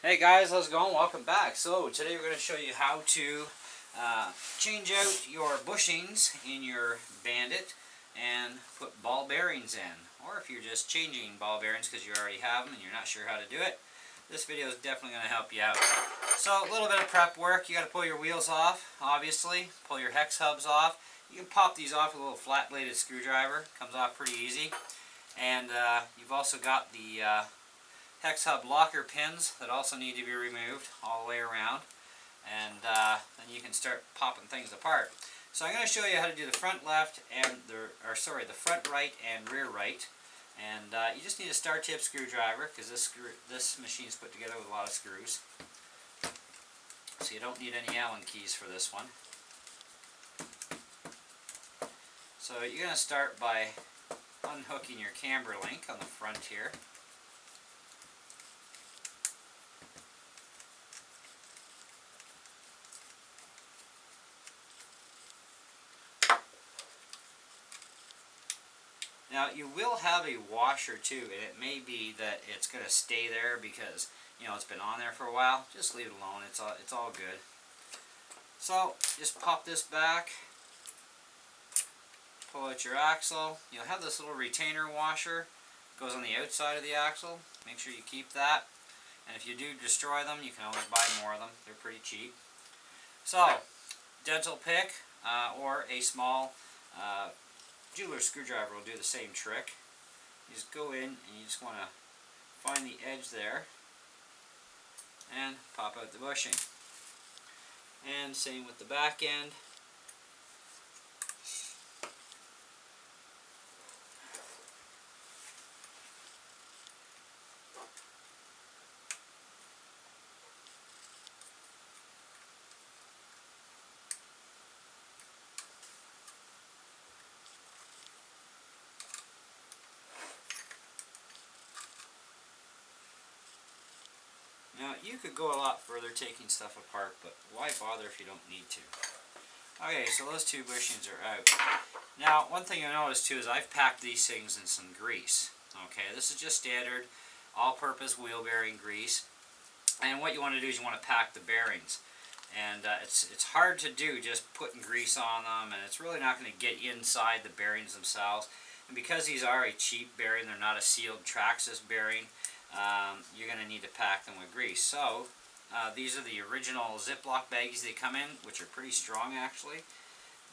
Hey guys, how's it going? Welcome back. So today we're going to show you how to change out your bushings in your Bandit and put ball bearings in. Or if you're just changing ball bearings because you already have them and you're not sure how to do it, this video is definitely going to help you out. So a little bit of prep work. You got to pull your wheels off, obviously. Pull your hex hubs off. You can pop these off with a little flat bladed screwdriver. Comes off pretty easy. And you've also got the hex hub locker pins that also need to be removed all the way around, and then you can start popping things apart. So I'm going to show you how to do the front left and the front right and rear right, and you just need a star tip screwdriver because this machine is put together with a lot of screws, so you don't need any Allen keys for this one. So you're going to start by unhooking your camber link on the front here. Now you will have a washer too, and it may be that it's going to stay there because it's been on there for a while. Just leave it alone. It's all good. So just pop this back, pull out your axle. You'll have this little retainer washer. It goes on the outside of the axle. Make sure you keep that. And if you do destroy them, you can always buy more of them. They're pretty cheap. So dental pick or a small jeweler's screwdriver will do the same trick. You just go in and you just want to find the edge there and pop out the bushing. And same with the back end. Now you could go a lot further taking stuff apart, but why bother if you don't need to? Okay, so those two bushings are out. Now one thing you'll notice too is I've packed these things in some grease. Okay, this is just standard all-purpose wheel bearing grease. And what you want to do is you want to pack the bearings. And it's hard to do just putting grease on them, and it's really not going to get inside the bearings themselves. And because these are a cheap bearing, they're not a sealed Traxxas bearing, you're going to need to pack them with grease. So these are the original Ziploc baggies they come in, which are pretty strong actually.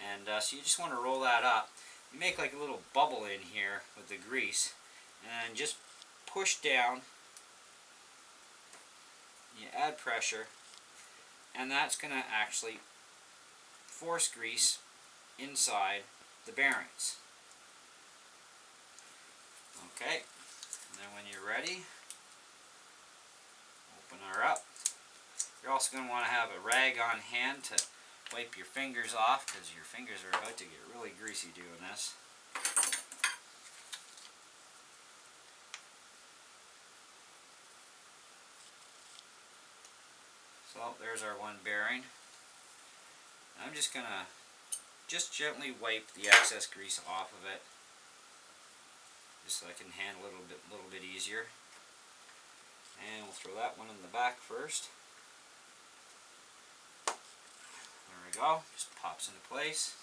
And so you just want to roll that up. You make like a little bubble in here with the grease, and just push down. You add pressure, and that's going to actually force grease inside the bearings. Okay, and then when you're ready, open her up. You're also going to want to have a rag on hand to wipe your fingers off, because your fingers are about to get really greasy doing this. So there's our one bearing. I'm just going to gently wipe the excess grease off of it, just so I can handle it a little bit easier. And we'll throw that one in the back first. There we go, just pops into place.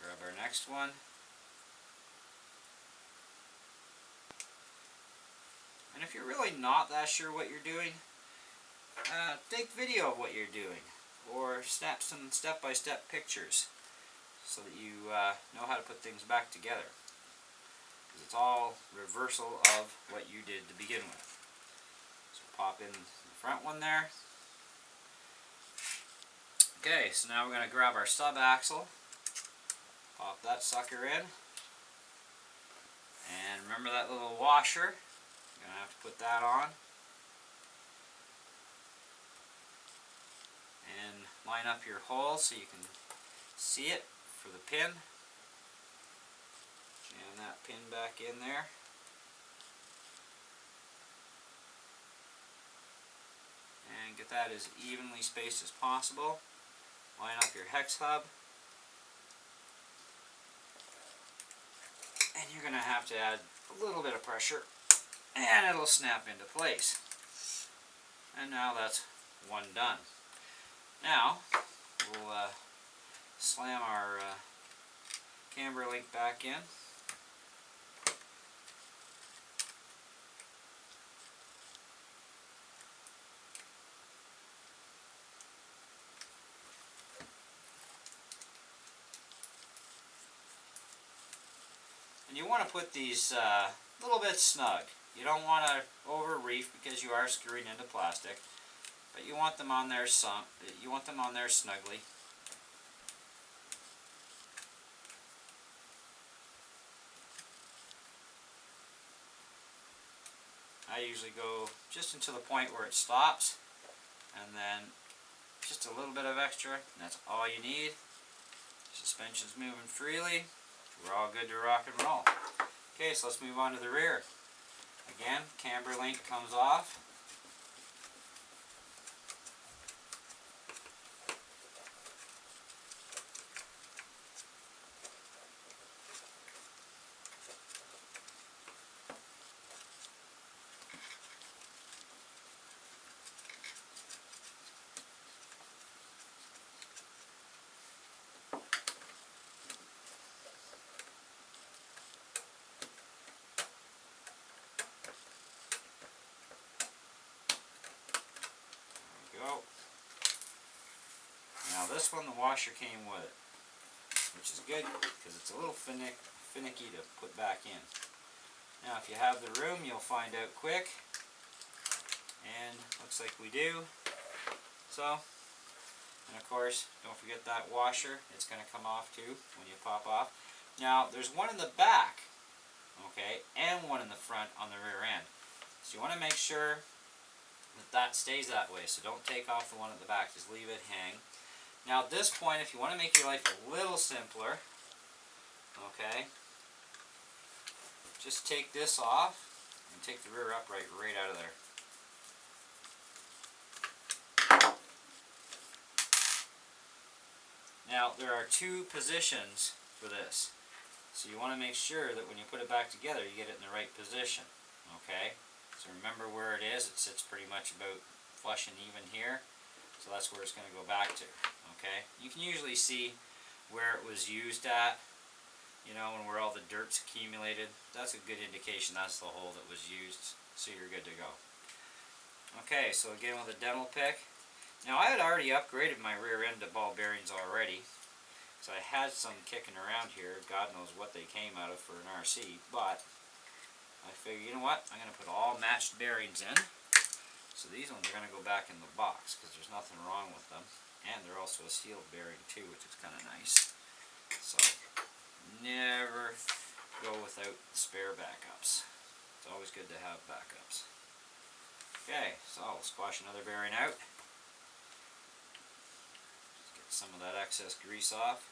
Grab our next one. And if you're really not that sure what you're doing, take video of what you're doing, or snap some step-by-step pictures so that you know how to put things back together. Because it's all reversal of what you did to begin with. So pop in the front one there. Okay, so now we're going to grab our sub axle, pop that sucker in, and remember that little washer, you're going to have to put that on, and line up your hole so you can see it for the pin. Jam that pin back in there. And get that as evenly spaced as possible. Line up your hex hub. And you're going to have to add a little bit of pressure, and it'll snap into place. And now that's one done. Now we'll slam our camber link back in. And you want to put these a little bit snug. You don't want to over reef because you are screwing into plastic, but you want them on there snugly. I usually go just until the point where it stops, and then just a little bit of extra, and that's all you need. Suspension's moving freely. We're all good to rock and roll. Okay, so let's move on to the rear. Again, camber link comes off. Go. Now this one, the washer came with it, which is good because it's a little finicky to put back in. Now if you have the room, you'll find out quick, and looks like we do. So, and of course, don't forget that washer. It's going to come off too when you pop off. Now there's one in the back, okay, and one in the front on the rear end. So you want to make sure that stays that way, so don't take off the one at the back, just leave it hang. Now at this point, if you want to make your life a little simpler, okay, just take this off and take the rear upright right out of there. Now there are two positions for this, so you want to make sure that when you put it back together you get it in the right position, okay? So remember where it is. It sits pretty much about flush and even here. So that's where it's going to go back to. Okay? You can usually see where it was used at, you know, and where all the dirt's accumulated. That's a good indication that's the hole that was used. So you're good to go. Okay, so again with a demo pick. Now I had already upgraded my rear end to ball bearings already. So I had some kicking around here. God knows what they came out of for an RC, but I figure, you know what, I'm going to put all matched bearings in. So these ones are going to go back in the box because there's nothing wrong with them. And they're also a sealed bearing too, which is kind of nice. So never go without spare backups. It's always good to have backups. Okay, so I'll squash another bearing out. Just get some of that excess grease off.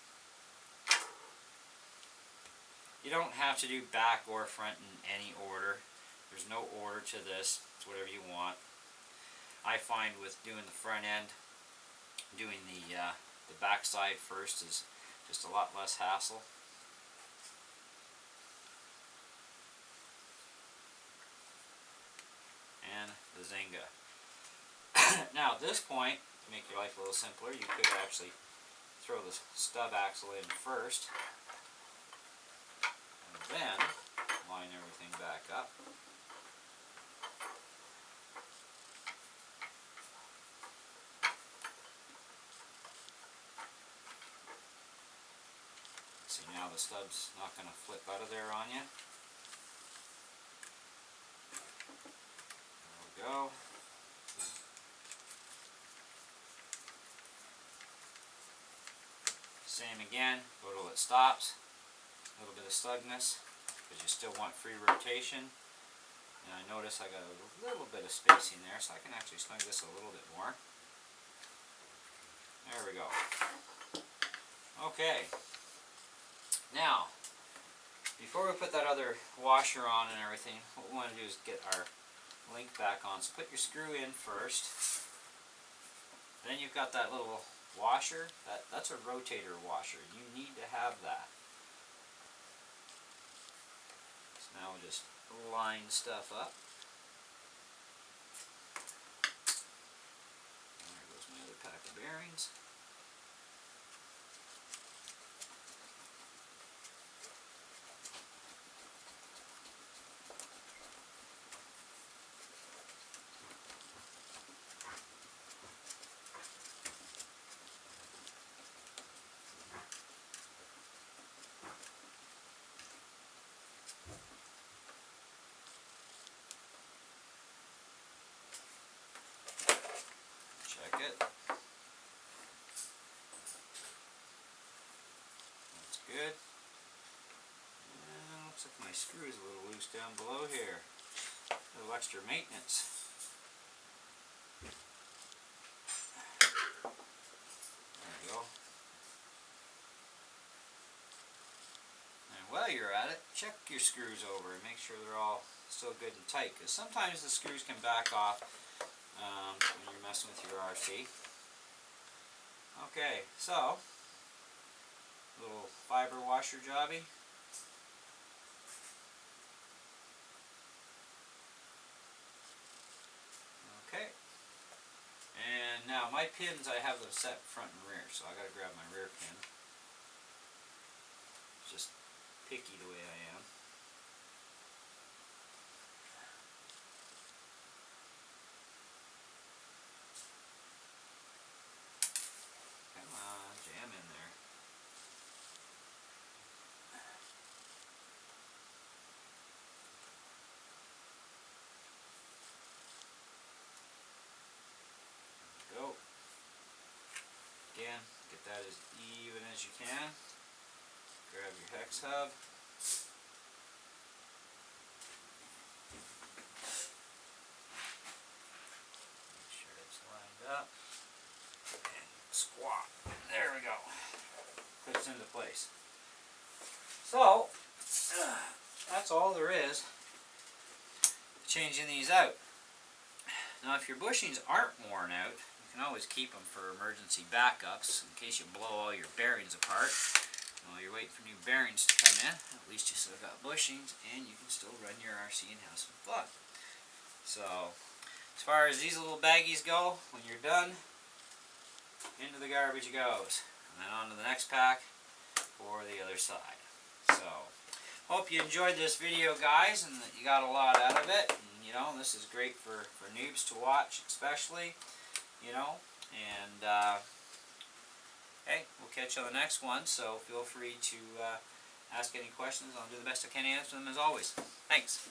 You don't have to do back or front in any order. There's no order to this. It's whatever you want. I find with doing the front end, doing the back side first is just a lot less hassle. And the Zynga. Now at this point, to make your life a little simpler, you could actually throw the stub axle in first. Then line everything back up. See, now the stub's not going to flip out of there on you. There we go. Same again, go till it stops. A little bit of snugness, because you still want free rotation. And I notice I got a little bit of spacing there, so I can actually snug this a little bit more. There we go. Okay. Now, before we put that other washer on and everything, what we want to do is get our link back on. So put your screw in first. Then you've got that little washer. That's a rotator washer. You need to have that. Now we'll just line stuff up. my screw is a little loose down below here. A little extra maintenance. There we go. And while you're at it, check your screws over and make sure they're all still good and tight, because sometimes the screws can back off when you're messing with your RC. Okay, so little fiber washer jobby. Okay, and now my pins, I have them set front and rear, so I gotta grab my rear pin. Just picky the way I am. Come on, jam in there. Go. Again, get that as even as you can. Grab your hex hub. Make sure it's lined up. And squat. There we go. Clips into place. So, that's all there is changing these out. Now if your bushings aren't worn out, you can always keep them for emergency backups in case you blow all your bearings apart. While you're waiting for new bearings to come in, at least you still got bushings and you can still run your RC and have some fun. So, as far as these little baggies go, when you're done, into the garbage it goes. And then on to the next pack for the other side. So, hope you enjoyed this video, guys, and that you got a lot out of it. And, you know, this is great for noobs to watch, especially, you know. And, hey, we'll catch you on the next one, so feel free to ask any questions. I'll do the best I can to answer them as always. Thanks.